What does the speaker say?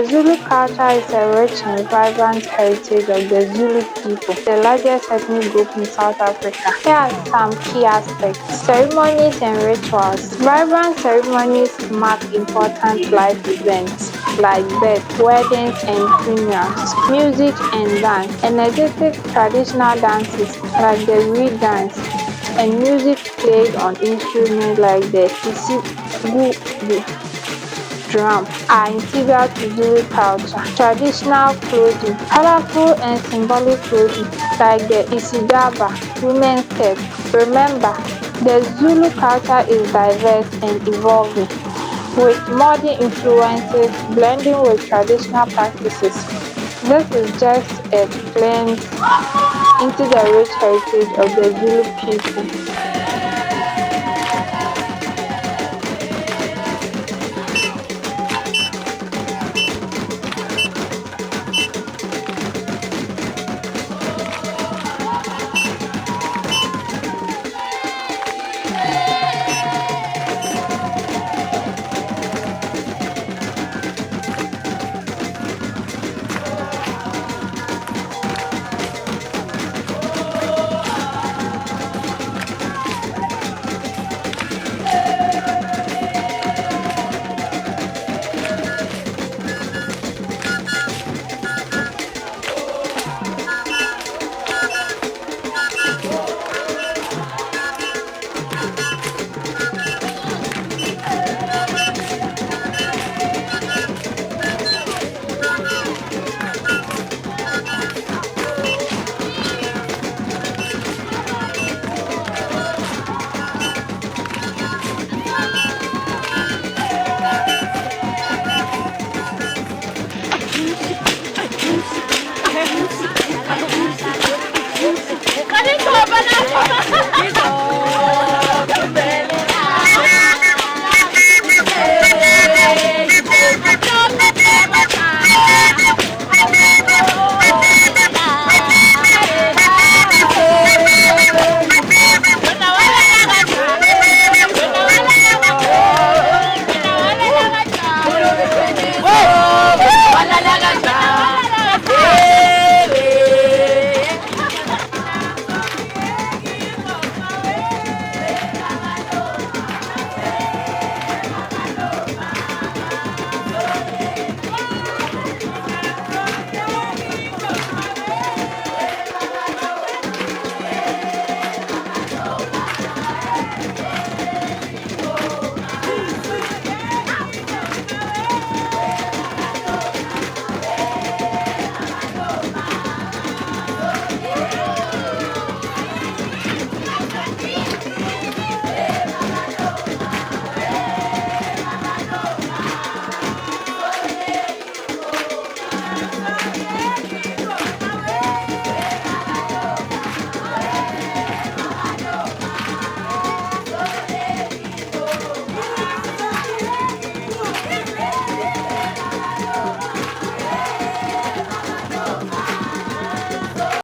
The Zulu culture is a rich and vibrant heritage of the Zulu people, the largest ethnic group in South Africa. Here are some key aspects. Ceremonies and rituals. Vibrant ceremonies mark important life events like birth, weddings, and funerals. Music and dance. Energetic traditional dances like the reed dance and music played on instruments like the isigungu drum are integral to Zulu culture. Traditional clothing. Colorful and symbolic clothing like the isigaba women's skirt. Remember, the Zulu culture is diverse and evolving, with modern influences blending with traditional practices. This is just a glimpse into the rich heritage of the Zulu people.